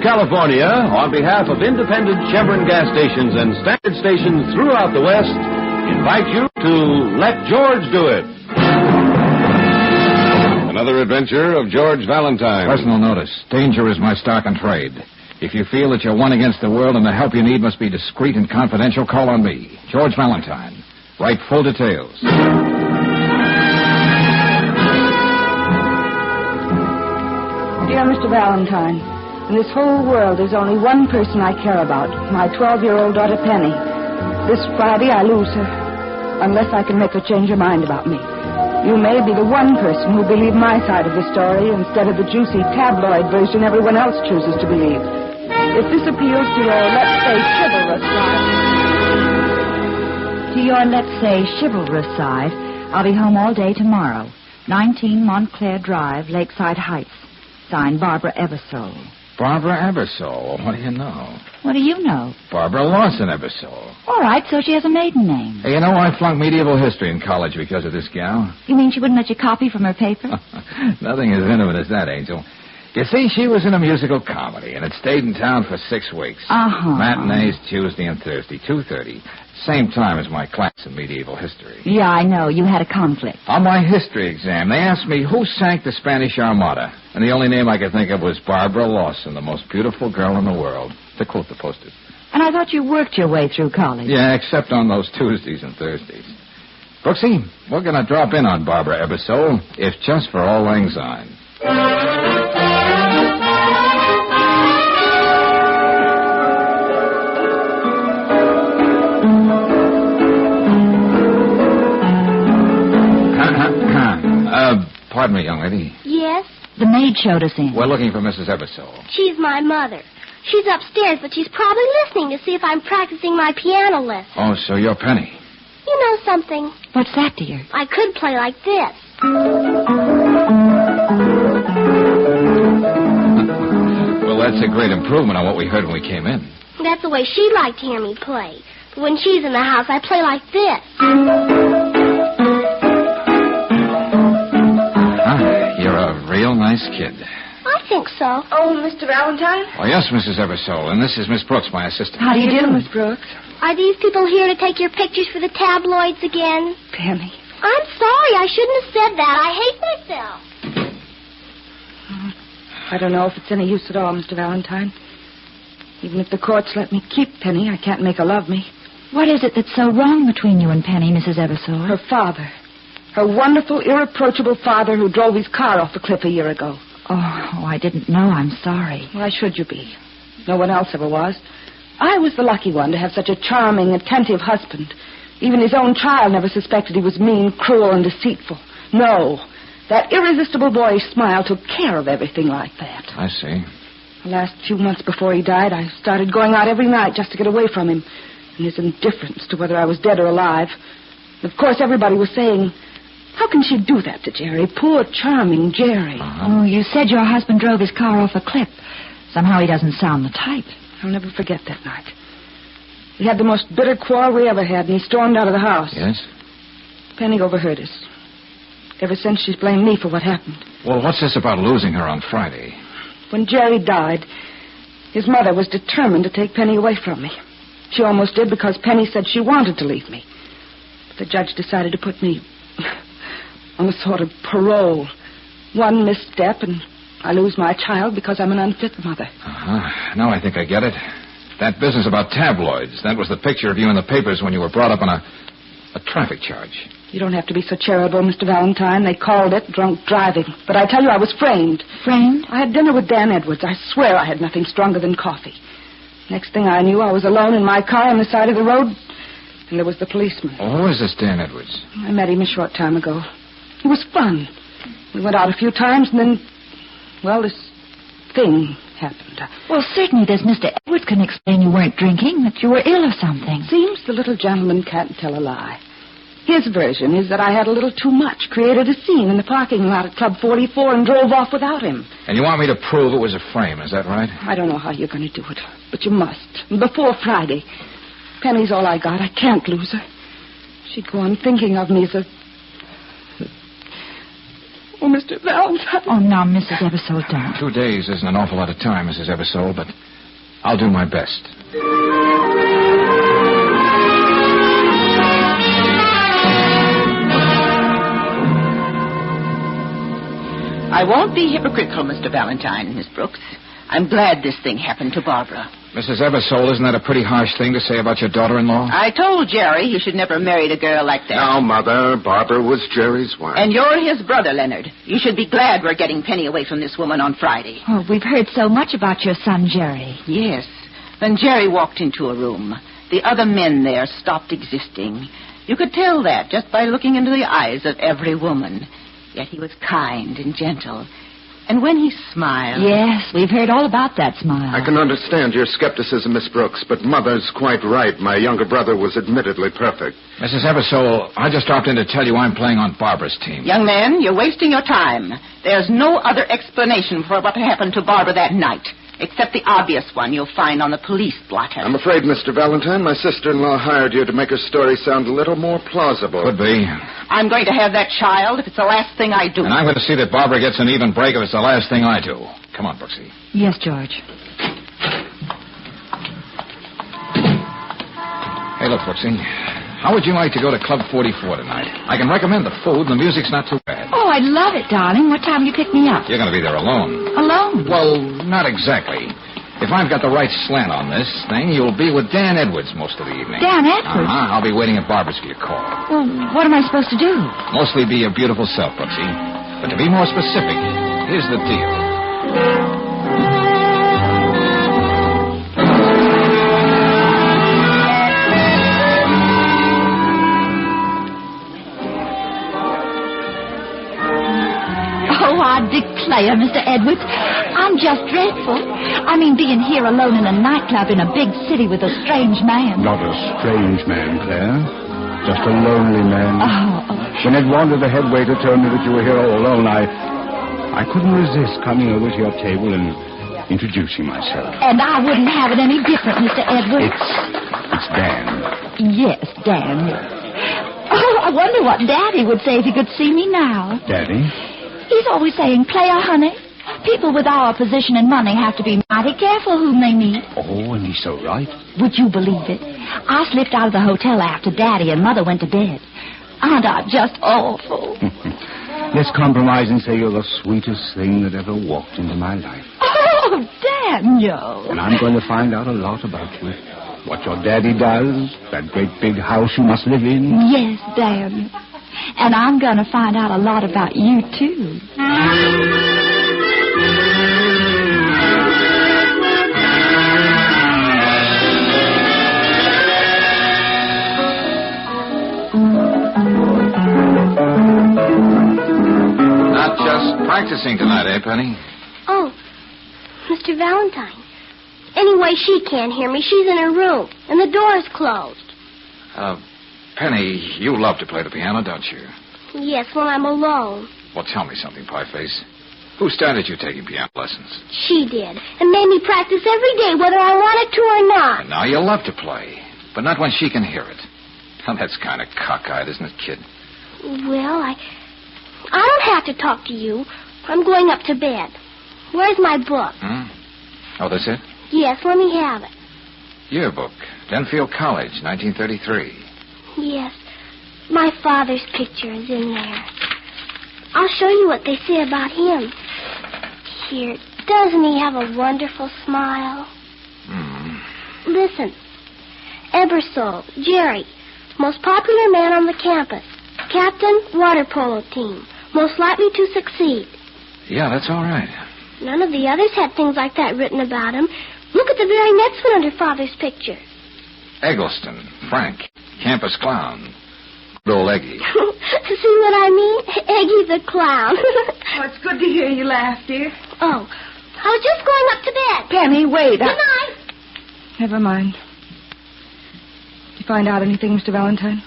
California, on behalf of independent Chevron gas stations and standard stations throughout the West, invite you to Let George Do It. Another adventure of George Valentine. Personal notice. Danger is my stock and trade. If you feel that you're one against the world and the help you need must be discreet and confidential, call on me, George Valentine. Write full details. Dear Mr. Valentine, in this whole world, there's only one person I care about, my 12-year-old daughter, Penny. This Friday, I lose her, unless I can make her change her mind about me. You may be the one person who'll believe my side of the story instead of the juicy tabloid version everyone else chooses to believe. If this appeals to your, let's say, chivalrous side... To your, let's say, chivalrous side, I'll be home all day tomorrow. 19 Montclair Drive, Lakeside Heights. Signed, Barbara Eversole. Barbara Eversole? What do you know? What do you know? Barbara Lawson Eversole. All right, so she has a maiden name. Hey, you know, I flunked medieval history in college because of this gal. You mean she wouldn't let you copy from her paper? Nothing as intimate as that, Angel. You see, she was in a musical comedy, and had stayed in town for 6 weeks. Uh-huh. Matinees Tuesday and Thursday, 2:30. Same time as my class in medieval history. Yeah, I know. You had a conflict. On my history exam, they asked me who sank the Spanish Armada, and the only name I could think of was Barbara Lawson, the most beautiful girl in the world, to quote the posters. And I thought you worked your way through college. Yeah, except on those Tuesdays and Thursdays. Brooksy, we're going to drop in on Barbara Eversole, if just for auld lang syne. Pardon me, young lady. Yes? The maid showed us in. We're looking for Mrs. Eversole. She's my mother. She's upstairs, but she's probably listening to see if I'm practicing my piano lesson. Oh, so you're Penny. You know something? What's that, dear? I could play like this. Well, that's a great improvement on what we heard when we came in. That's the way she'd like to hear me play. But when she's in the house, I play like this. You're a real nice kid. I think so. Oh, Mr. Valentine? Oh, yes, Mrs. Eversole, and this is Miss Brooks, my assistant. How do you do, Miss Brooks? Are these people here to take your pictures for the tabloids again? Penny. I'm sorry. I shouldn't have said that. I hate myself. I don't know if it's any use at all, Mr. Valentine. Even if the courts let me keep Penny, I can't make her love me. What is it that's so wrong between you and Penny, Mrs. Eversole? Her father. Her wonderful, irreproachable father who drove his car off the cliff a year ago. Oh, I didn't know. I'm sorry. Why should you be? No one else ever was. I was the lucky one to have such a charming, attentive husband. Even his own child never suspected he was mean, cruel, and deceitful. No. That irresistible boyish smile took care of everything like that. I see. The last few months before he died, I started going out every night just to get away from him and his indifference to whether I was dead or alive. And of course, everybody was saying, how can she do that to Jerry? Poor, charming Jerry. Oh, you said your husband drove his car off a cliff. Somehow he doesn't sound the type. I'll never forget that night. We had the most bitter quarrel we ever had, and he stormed out of the house. Yes? Penny overheard us. Ever since, she's blamed me for what happened. Well, what's this about losing her on Friday? When Jerry died, his mother was determined to take Penny away from me. She almost did because Penny said she wanted to leave me. But the judge decided to put me on a sort of parole. One misstep, and I lose my child because I'm an unfit mother. Uh-huh. Now I think I get it. That business about tabloids, that was the picture of you in the papers when you were brought up on a traffic charge. You don't have to be so charitable, Mr. Valentine. They called it drunk driving. But I tell you, I was framed. Framed? I had dinner with Dan Edwards. I swear I had nothing stronger than coffee. Next thing I knew, I was alone in my car on the side of the road, and there was the policeman. Oh, who is this Dan Edwards? I met him a short time ago. It was fun. We went out a few times, and then, well, this thing happened. Well, certainly this Mr. Edwards can explain you weren't drinking, that you were ill or something. Seems the little gentleman can't tell a lie. His version is that I had a little too much, created a scene in the parking lot at Club 44 and drove off without him. And you want me to prove it was a frame, is that right? I don't know how you're going to do it, but you must. Before Friday. Penny's all I got. I can't lose her. She'd go on thinking of me as a... Oh, Mr. Valentine. Oh, now, Mrs. Eversole, don't. 2 days isn't an awful lot of time, Mrs. Eversole, but I'll do my best. I won't be hypocritical, Mr. Valentine, Miss Brooks. I'm glad this thing happened to Barbara. Mrs. Eversole, isn't that a pretty harsh thing to say about your daughter-in-law? I told Jerry you should never marry a girl like that. Now, Mother, Barbara was Jerry's wife. And you're his brother, Leonard. You should be glad we're getting Penny away from this woman on Friday. Oh, we've heard so much about your son, Jerry. Yes. When Jerry walked into a room, the other men there stopped existing. You could tell that just by looking into the eyes of every woman. Yet he was kind and gentle. And when he smiled... Yes, we've heard all about that smile. I can understand your skepticism, Miss Brooks, but Mother's quite right. My younger brother was admittedly perfect. Mrs. Eversole, I just dropped in to tell you I'm playing on Barbara's team. Young man, you're wasting your time. There's no other explanation for what happened to Barbara that night, except the obvious one you'll find on the police blotter. I'm afraid, Mr. Valentine, my sister-in-law hired you to make her story sound a little more plausible. Could be. I'm going to have that child if it's the last thing I do. And I'm going to see that Barbara gets an even break if it's the last thing I do. Come on, Brooksy. Yes, George. Hey, look, Brooksy. How would you like to go to Club 44 tonight? I can recommend the food, and the music's not too bad. Oh, I'd love it, darling. What time do you pick me up? You're going to be there alone. Alone? Well, not exactly. If I've got the right slant on this thing, you'll be with Dan Edwards most of the evening. Dan Edwards? Uh-huh. I'll be waiting at Barbara's for your call. Well, what am I supposed to do? Mostly be your beautiful self, Brooksy. But to be more specific, here's the deal. I declare, Mr. Edwards, I'm just dreadful. I mean, being here alone in a nightclub in a big city with a strange man. Not a strange man, Claire. Just a lonely man. Oh. When Eduardo, the head waiter, told me that you were here all alone, I couldn't resist coming over to your table and introducing myself. And I wouldn't have it any different, Mr. Edwards. It's Dan. Yes, Dan. Oh, I wonder what Daddy would say if he could see me now. Daddy? He's always saying, Claire, honey, people with our position and money have to be mighty careful whom they meet. Oh, and he's so right. Would you believe it? I slipped out of the hotel after Daddy and Mother went to bed. Aren't I just awful? Let's compromise and say you're the sweetest thing that ever walked into my life. Oh, Daniel. And I'm going to find out a lot about you. What your daddy does, that great big house you must live in. Yes, Daniel. And I'm going to find out a lot about you, too. Not just practicing tonight, eh, Penny? Oh, Mr. Valentine. Anyway, she can't hear me. She's in her room, and the door's closed. Penny, you love to play the piano, don't you? Yes, when I'm alone. Well, tell me something, Pieface. Who started you taking piano lessons? She did, and made me practice every day, whether I wanted to or not. And now you love to play, but not when she can hear it. Now, that's kind of cockeyed, isn't it, kid? Well, I don't have to talk to you. I'm going up to bed. Where's my book? Oh, that's it? Yes, let me have it. Yearbook, Denfield College, 1933. Yes, my father's picture is in there. I'll show you what they say about him. Here, doesn't he have a wonderful smile? Listen. Ebersole, Jerry, most popular man on the campus. Captain, water polo team. Most likely to succeed. Yeah, that's all right. None of the others had things like that written about him. Look at the very next one under Father's picture. Eggleston, Frank, campus clown. Good old Eggy. See what I mean? Eggy the clown. Oh, it's good to hear you laugh, dear. Oh, I was just going up to bed. Penny, wait. Good night. Never mind. Did you find out anything, Mr. Valentine?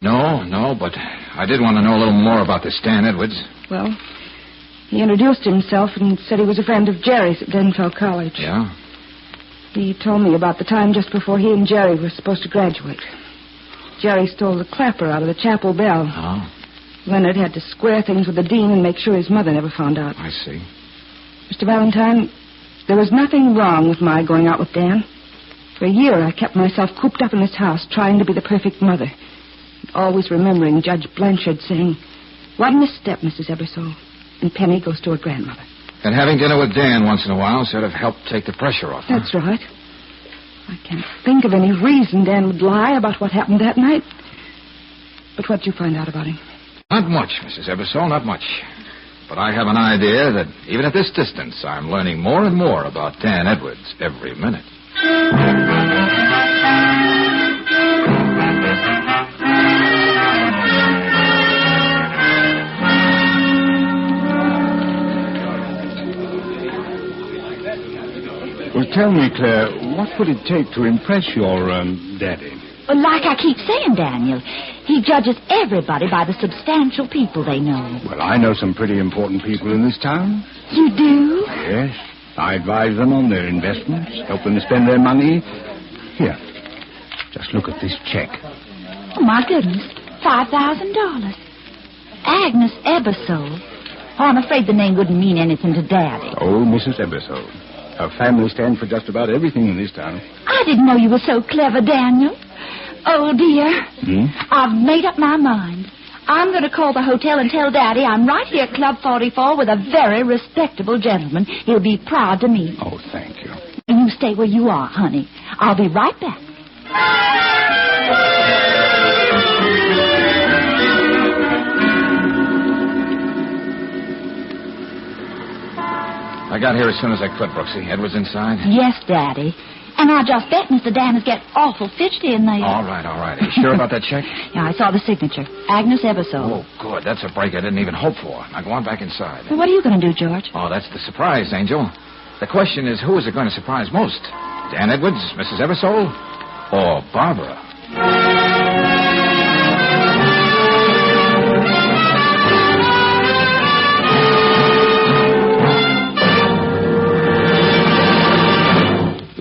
No, but I did want to know a little more about this Stan Edwards. Well, he introduced himself and said he was a friend of Jerry's at Denfeld College. Yeah? He told me about the time just before he and Jerry were supposed to graduate. Jerry stole the clapper out of the chapel bell. Oh? Leonard had to square things with the dean and make sure his mother never found out. I see. Mr. Valentine, there was nothing wrong with my going out with Dan. For a year, I kept myself cooped up in this house, trying to be the perfect mother. Always remembering Judge Blanchard saying, "One misstep, Mrs. Ebersole, and Penny goes to her grandmother." And having dinner with Dan once in a while sort of helped take the pressure off. That's right. I can't think of any reason Dan would lie about what happened that night. But what'd you find out about him? Not much, Mrs. Ebersole, not much. But I have an idea that even at this distance, I'm learning more and more about Dan Edwards every minute. Well, tell me, Claire, what would it take to impress your daddy? Well, like I keep saying, Daniel, he judges everybody by the substantial people they know. Well, I know some pretty important people in this town. You do? Yes. I advise them on their investments, help them spend their money. Here, just look at this check. Oh, my goodness. $5,000. Agnes Ebersole. Oh, I'm afraid the name wouldn't mean anything to Daddy. Oh, Mrs. Ebersole. Her family stands for just about everything in this town. I didn't know you were so clever, Daniel. Oh, dear. I've made up my mind. I'm going to call the hotel and tell Daddy I'm right here at Club 44 with a very respectable gentleman. He'll be proud to meet. Oh, thank you. You stay where you are, honey. I'll be right back. I got here as soon as I could, Brooksy. Edwards inside? Yes, Daddy. And I just bet Mr. Dan is getting awful fidgety in there. All right. Are you sure about that check? Yeah, I saw the signature. Agnes Ebersole. Oh, good. That's a break I didn't even hope for. Now go on back inside. Well, what are you going to do, George? Oh, that's the surprise, Angel. The question is, who is it going to surprise most? Dan Edwards, Mrs. Ebersole, or Barbara?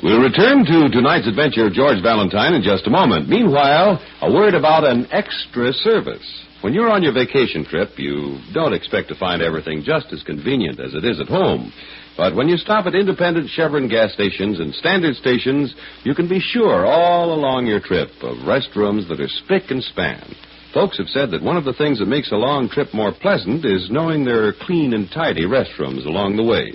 We'll return to tonight's adventure of George Valentine in just a moment. Meanwhile, a word about an extra service. When you're on your vacation trip, you don't expect to find everything just as convenient as it is at home. But when you stop at independent Chevron gas stations and standard stations, you can be sure all along your trip of restrooms that are spick and span. Folks have said that one of the things that makes a long trip more pleasant is knowing there are clean and tidy restrooms along the way.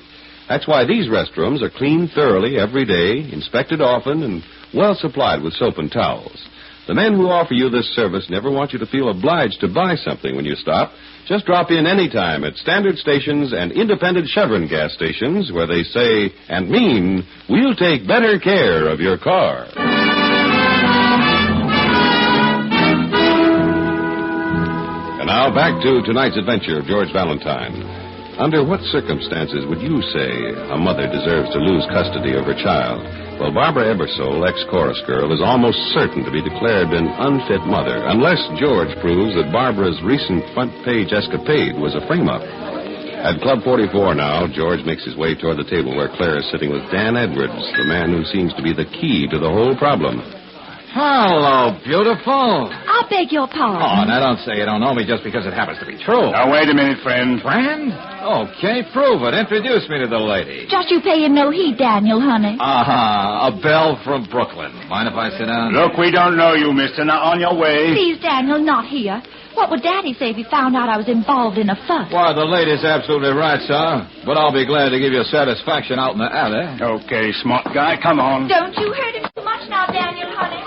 That's why these restrooms are cleaned thoroughly every day, inspected often, and well supplied with soap and towels. The men who offer you this service never want you to feel obliged to buy something when you stop. Just drop in any time at standard stations and independent Chevron gas stations where they say and mean, we'll take better care of your car. And now back to tonight's adventure of George Valentine. Under what circumstances would you say a mother deserves to lose custody of her child? Well, Barbara Ebersole, ex-chorus girl, is almost certain to be declared an unfit mother, unless George proves that Barbara's recent front-page escapade was a frame-up. At Club 44 now, George makes his way toward the table where Claire is sitting with Dan Edwards, the man who seems to be the key to the whole problem. Hello, beautiful. I beg your pardon. Oh, now don't say you don't know me just because it happens to be true. Now, wait a minute, friend. Friend? Okay, prove it. Introduce me to the lady. Just you paying no heed, Daniel, honey. A belle from Brooklyn. Mind if I sit down? Look, we don't know you, mister. Now, on your way. Please, Daniel, not here. What would Daddy say if he found out I was involved in a fuss? Why, the lady's absolutely right, sir. But I'll be glad to give you satisfaction out in the alley. Okay, smart guy, come on. Don't you hurt him too much now, Daniel, honey.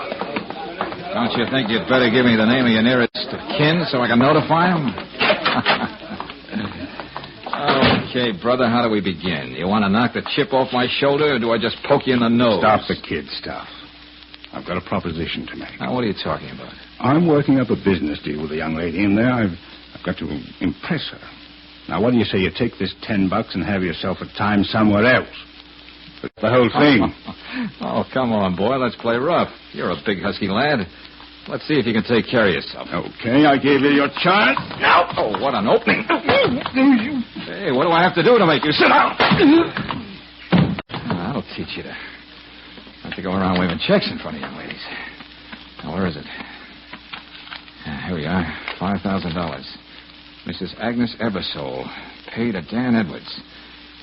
Don't you think you'd better give me the name of your nearest of kin so I can notify him? Okay, brother, how do we begin? You want to knock the chip off my shoulder, or do I just poke you in the nose? Stop the kid stuff. I've got a proposition to make. Now, what are you talking about? I'm working up a business deal with a young lady in there. I've got to impress her. Now, what do you say you take this $10 and have yourself a time somewhere else? The whole thing. Oh, come on, boy. Let's play rough. You're a big, husky lad. Let's see if you can take care of yourself. Okay, I gave you your chance. Now. Oh, what an opening. Hey, what do I have to do to make you sit down? That'll teach you to not to go around waving checks in front of young ladies. Now, where is it? Here we are. $5,000. Mrs. Agnes Ebersole, paid to Dan Edwards.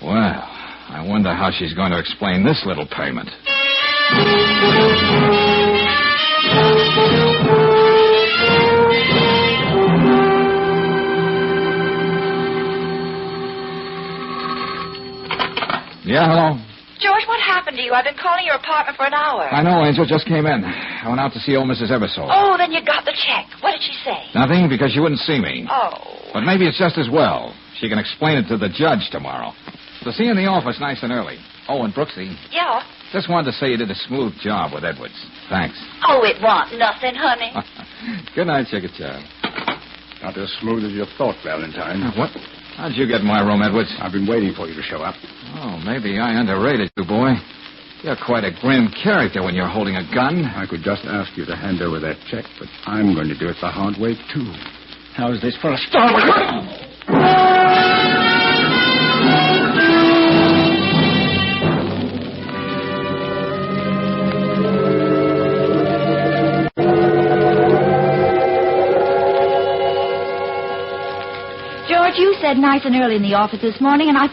Well, I wonder how she's going to explain this little payment. Yeah, hello? George, what happened to you? I've been calling your apartment for an hour. I know, Angel. Just came in. I went out to see old Mrs. Ebersole. Oh, then you got the check. What did she say? Nothing, because she wouldn't see me. Oh. But maybe it's just as well. She can explain it to the judge tomorrow. So see you in the office nice and early. Oh, and Brooksy, Yeah? just wanted to say you did a smooth job with Edwards. Thanks. Oh, it wasn't nothing, honey. Good night, Sugar Child. Not as smooth as you thought, Valentine. What? How'd you get in my room, Edwards? I've been waiting for you to show up. Oh, maybe I underrated you, boy. You're quite a grim character when you're holding a gun. I could just ask you to hand over that check, but I'm going to do it the hard way, too. How's this for a start? George, you said nice and early in the office this morning, and I...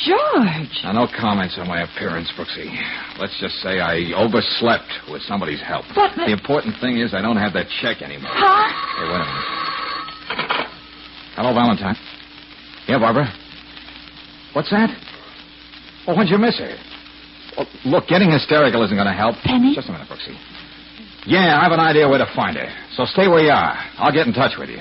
George! Now, no comments on my appearance, Brooksy. Let's just say I overslept with somebody's help. But... The important thing is I don't have that check anymore. Huh? Hey, wait a minute. Hello, Valentine. Yeah, Barbara? What's that? Oh, when'd you miss her? Well, look, getting hysterical isn't going to help. Penny? Just a minute, Brooksy. Yeah, I have an idea where to find her. So stay where you are. I'll get in touch with you.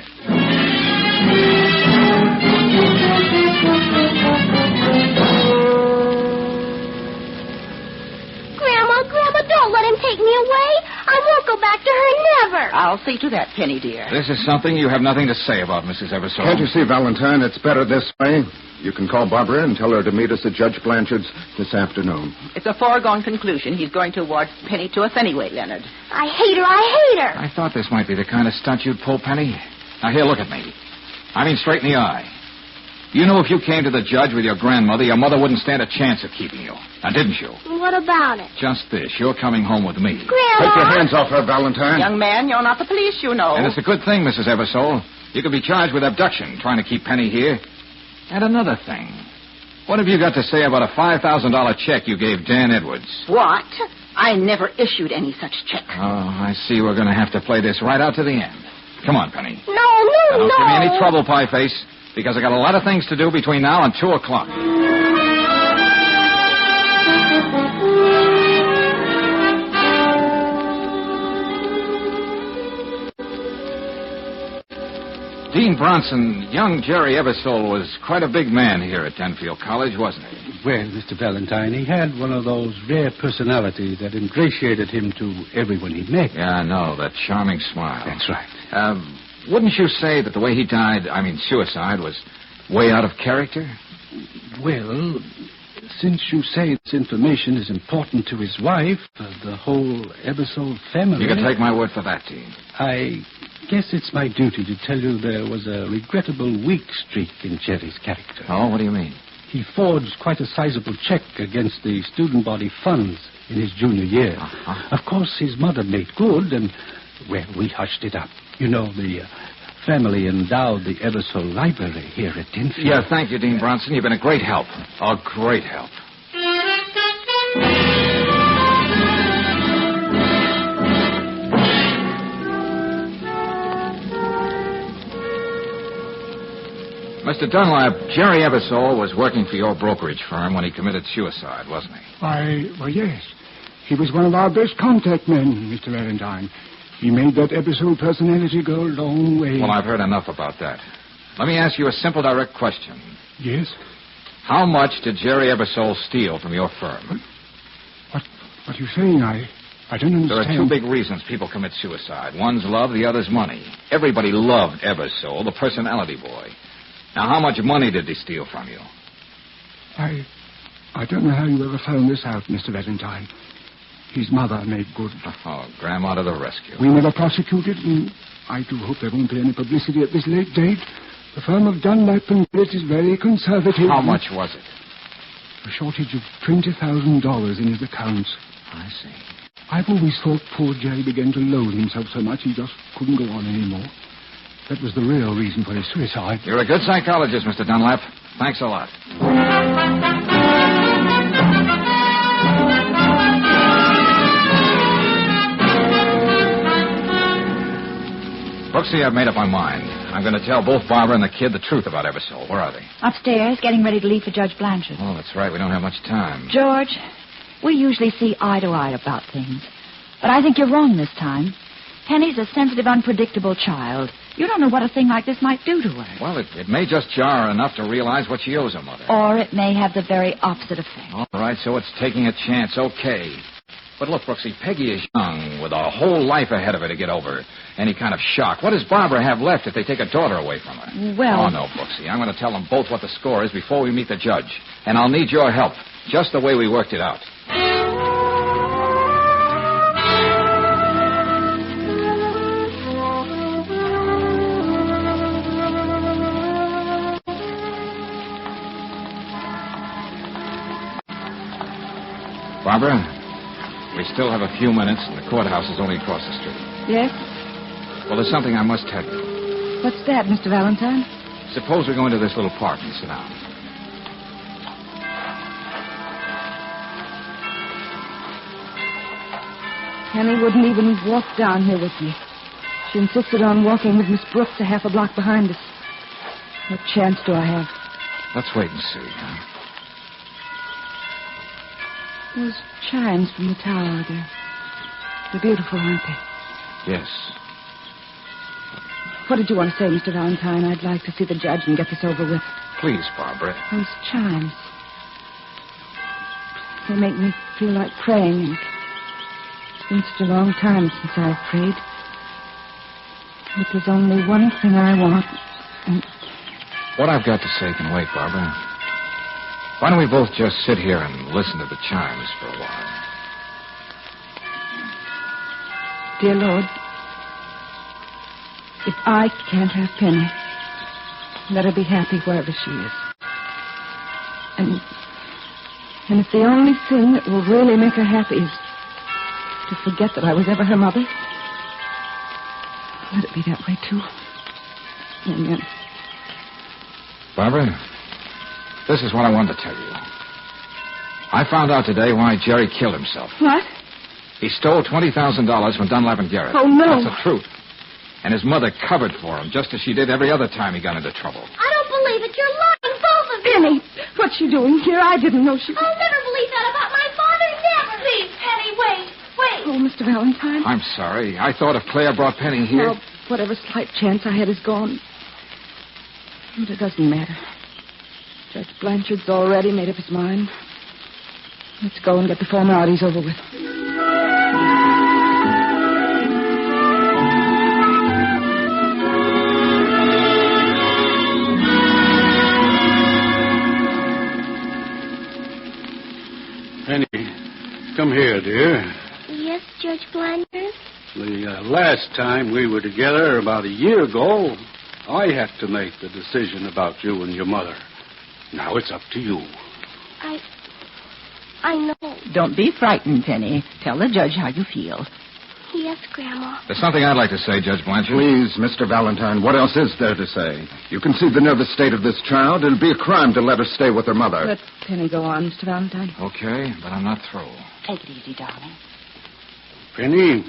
Grandma, don't let him take me away. I won't go back to her, never. I'll see to that, Penny, dear. This is something you have nothing to say about, Mrs. Ebersole. Can't you see, Valentine, it's better this way? You can call Barbara and tell her to meet us at Judge Blanchard's this afternoon. It's a foregone conclusion. He's going to award Penny to us anyway, Leonard. I hate her. I thought this might be the kind of stunt you'd pull, Penny. Now, here, look at me. I mean, straight in the eye. You knew if you came to the judge with your grandmother, your mother wouldn't stand a chance of keeping you. Now, didn't you? What about it? Just this. You're coming home with me. Grandma! Take your hands off her, Valentine. Young man, you're not the police, you know. And it's a good thing, Mrs. Ebersole. You could be charged with abduction, trying to keep Penny here. And another thing. What have you got to say about a $5,000 check you gave Dan Edwards? What? I never issued any such check. Oh, I see we're going to have to play this right out to the end. Come on, Penny. No. Now, don't give me any trouble, Pie Face, because I got a lot of things to do between now and 2 o'clock. Dean Bronson, young Jerry Ebersole was quite a big man here at Denfield College, wasn't he? Well, Mr. Valentine, he had one of those rare personalities that ingratiated him to everyone he met. Yeah, I know, that charming smile. That's right. Wouldn't you say that the way he died, suicide, was way out of character? Well, since you say this information is important to his wife, the whole Ebersole family... You can take my word for that, Dean. I guess it's my duty to tell you there was a regrettable weak streak in Jerry's character. Oh, what do you mean? He forged quite a sizable check against the student body funds in his junior year. Uh-huh. Of course, his mother made good, and, well, we hushed it up. You know, the family endowed the Ebersole Library here at Denfield. Yeah, thank you, Dean Bronson. You've been a great help. A great help. Mr. Dunlap, Jerry Ebersole was working for your brokerage firm when he committed suicide, wasn't he? Why, yes. He was one of our best contact men, Mr. Valentine. He made that Ebersole personality go a long way. Well, I've heard enough about that. Let me ask you a simple, direct question. Yes? How much did Jerry Ebersole steal from your firm? What are you saying? I don't understand. There are two big reasons people commit suicide. One's love, the other's money. Everybody loved Ebersole, the personality boy. Now, how much money did he steal from you? I don't know how you ever found this out, Mr. Valentine. His mother made good. Oh, Grandma to the rescue. We never prosecuted, and I do hope there won't be any publicity at this late date. The firm of Dunlap and Pitt is very conservative. How much was it? A shortage of $20,000 in his accounts. I see. I've always thought poor Jerry began to loathe himself so much he just couldn't go on anymore. that was the real reason for his suicide. You're a good psychologist, Mr. Dunlap. Thanks a lot. Brooksy, I've made up my mind. I'm going to tell both Barbara and the kid the truth about Eversole. Where are they? Upstairs, getting ready to leave for Judge Blanchard. Oh, that's right. We don't have much time. George, we usually see eye to eye about things. But I think you're wrong this time. Penny's a sensitive, unpredictable child. You don't know what a thing like this might do to her. Well, it may just jar her enough to realize what she owes her mother. Or it may have the very opposite effect. All right, so it's taking a chance. Okay. But look, Brooksy, Peggy is young, with a whole life ahead of her to get over any kind of shock. What does Barbara have left if they take a daughter away from her? Well... Oh, no, Brooksy. I'm going to tell them both what the score is before we meet the judge. And I'll need your help, just the way we worked it out. Barbara, we still have a few minutes, and the courthouse is only across the street. Yes? Well, there's something I must tell you. What's that, Mr. Valentine? Suppose we go into this little park and sit down. Penny wouldn't even walk down here with me. She insisted on walking with Miss Brooks a half a block behind us. What chance do I have? Let's wait and see, huh? Those chimes from the tower, they're beautiful, aren't they? Yes. What did you want to say, Mr. Valentine? I'd like to see the judge and get this over with. Please, Barbara. Those chimes. They make me feel like praying, and it's been such a long time since I've prayed. But there's only one thing I want, and... What I've got to say can wait, Barbara. Why don't we both just sit here and listen to the chimes for a while? Dear Lord, if I can't have Penny, let her be happy wherever she is. And if the only thing that will really make her happy is to forget that I was ever her mother, let it be that way, too. Amen. Barbara, this is what I wanted to tell you. I found out today why Jerry killed himself. What? He stole $20,000 from Dunlap and Garrett. Oh, no. That's the truth. And his mother covered for him, just as she did every other time he got into trouble. I don't believe it. You're lying, both of you. Penny, what's she doing here? I didn't know she... I'll never believe that about my father, never. Please, Penny, wait. Oh, Mr. Valentine. I'm sorry. I thought if Claire brought Penny here... Well, whatever slight chance I had is gone. But it doesn't matter. Judge Blanchard's already made up his mind. Let's go and get the formalities over with. Penny, come here, dear. Yes, Judge Blanchard? The last time we were together, about a year ago, I had to make the decision about you and your mother. Now it's up to you. I know. Don't be frightened, Penny. Tell the judge how you feel. Yes, Grandma. There's something I'd like to say, Judge Blanchard. Please, Mr. Valentine, what else is there to say? You can see the nervous state of this child. It'll be a crime to let her stay with her mother. Let Penny go on, Mr. Valentine. Okay, but I'm not through. Take it easy, darling. Penny,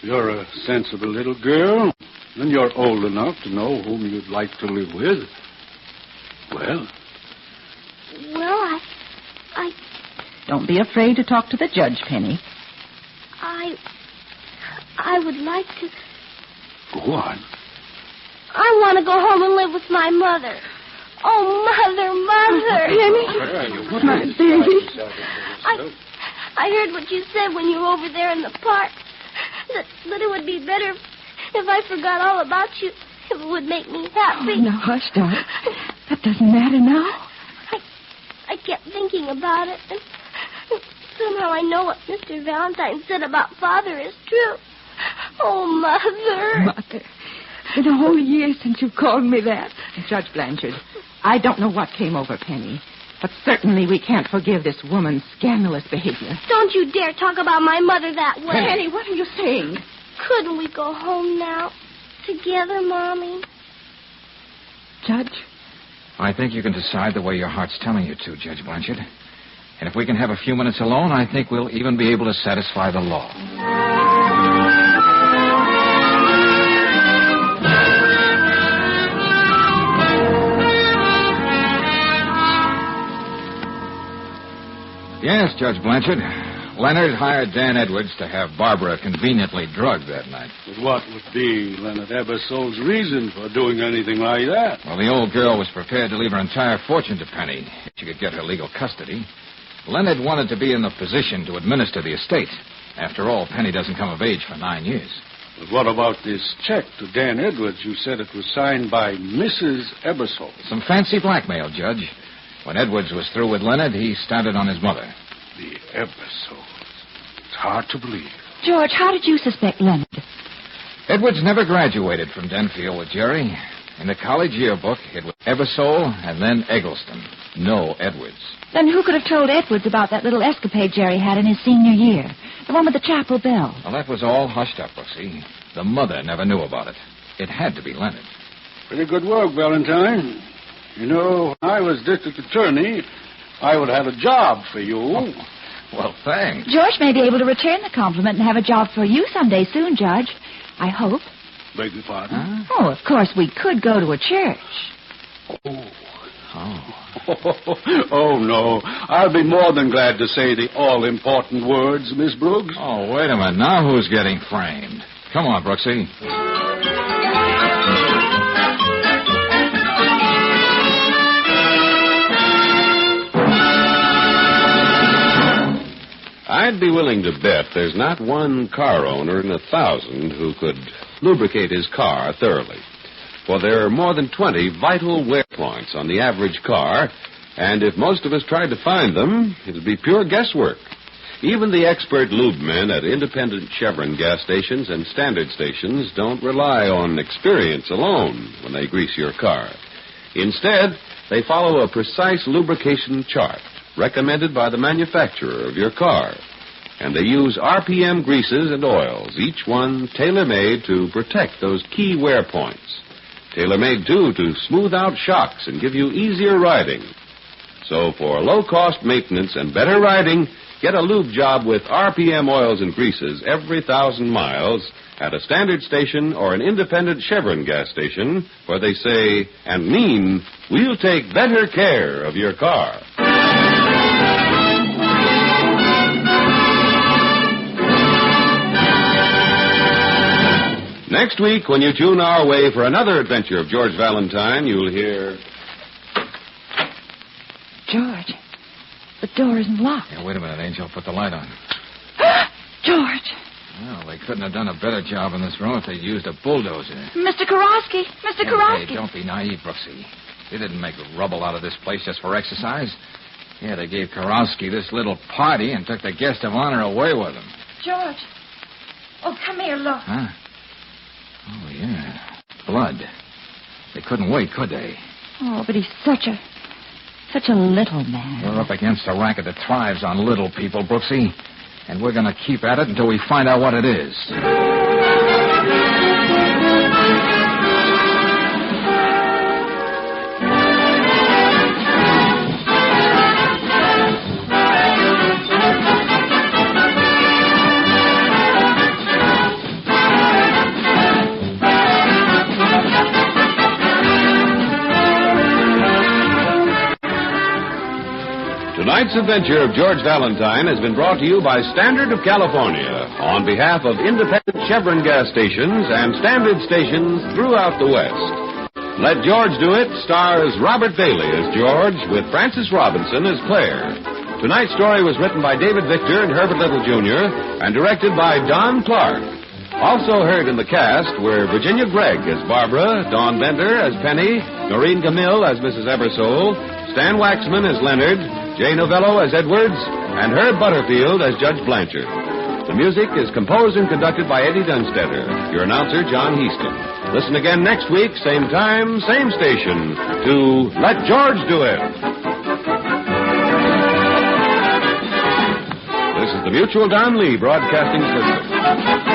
you're a sensible little girl, and you're old enough to know whom you'd like to live with. Well? Well, I... Don't be afraid to talk to the judge, Penny. I would like to... Go on. I want to go home and live with my mother. Oh, Mother. Penny. My baby. I heard what you said when you were over there in the park. That it would be better if I forgot all about you. If it would make me happy. Oh, now, hush, darling. That doesn't matter now. I kept thinking about it. And somehow I know what Mr. Valentine said about Father is true. Oh, Mother. Mother. It's been a whole year since you called me that. Judge Blanchard, I don't know what came over Penny, but certainly we can't forgive this woman's scandalous behavior. Don't you dare talk about my mother that way. Penny, what are you saying? Couldn't we go home now? together, Mommy? Judge? I think you can decide the way your heart's telling you to, Judge Blanchard. And if we can have a few minutes alone, I think we'll even be able to satisfy the law. Yes, Judge Blanchard. Leonard hired Dan Edwards to have Barbara conveniently drugged that night. But what would be Leonard Ebersole's reason for doing anything like that? Well, the old girl was prepared to leave her entire fortune to Penny if she could get her legal custody. Leonard wanted to be in the position to administer the estate. After all, Penny doesn't come of age for 9 years. But what about this check to Dan Edwards? You said it was signed by Mrs. Ebersole. Some fancy blackmail, Judge. When Edwards was through with Leonard, he started on his mother. The Ebersoles. It's hard to believe. George, how did you suspect Leonard? Edwards never graduated from Denfield with Jerry. In the college yearbook, it was Ebersole and then Eggleston. No Edwards. Then who could have told Edwards about that little escapade Jerry had in his senior year? The one with the chapel bell. Well, that was all hushed up, Brooksy. The mother never knew about it. It had to be Leonard. Pretty good work, Valentine. You know, when I was district attorney, I would have a job for you. Oh, well, thanks. George may be able to return the compliment and have a job for you someday soon, Judge. I hope. Beg your pardon? Huh? Oh, of course, we could go to a church. Oh, no. I'll be more than glad to say the all-important words, Miss Brooks. Oh, wait a minute. Now who's getting framed? Come on, Brooksy. I'd be willing to bet there's not one car owner in 1,000 who could lubricate his car thoroughly. For there are more than 20 vital wear points on the average car, and if most of us tried to find them, it'd be pure guesswork. Even the expert lube men at independent Chevron gas stations and standard stations don't rely on experience alone when they grease your car. Instead, they follow a precise lubrication chart recommended by the manufacturer of your car. And they use RPM greases and oils, each one tailor-made to protect those key wear points. Tailor-made, too, to smooth out shocks and give you easier riding. So for low-cost maintenance and better riding, get a lube job with RPM oils and greases every 1,000 miles at a standard station or an independent Chevron gas station where they say and mean, we'll take better care of your car. Next week, when you tune our way for another adventure of George Valentine, you'll hear... George, the door isn't locked. Yeah, wait a minute, Angel. Put the light on. George. Well, they couldn't have done a better job in this room if they'd used a bulldozer. Mr. Karofsky. Mr. Karofsky. Hey, don't be naive, Brooksy. They didn't make rubble out of this place just for exercise. Yeah, they gave Karofsky this little party and took the guest of honor away with them. George. Oh, come here, look. Huh? Oh, yeah. Blood. They couldn't wait, could they? Oh, but he's such a little man. We're up against a racket that thrives on little people, Brooksy. And we're going to keep at it until we find out what it is. Tonight's adventure of George Valentine has been brought to you by Standard of California on behalf of independent Chevron gas stations and standard stations throughout the West. Let George Do It stars Robert Bailey as George with Francis Robinson as Claire. Tonight's story was written by David Victor and Herbert Little, Jr. and directed by Don Clark. Also heard in the cast were Virginia Gregg as Barbara, Dawn Bender as Penny, Noreen Camille as Mrs. Ebersole, Stan Waxman as Leonard, Jay Novello as Edwards, and Herb Butterfield as Judge Blanchard. The music is composed and conducted by Eddie Dunstetter. Your announcer, John Heaston. Listen again next week, same time, same station, to Let George Do It. This is the Mutual Don Lee Broadcasting System.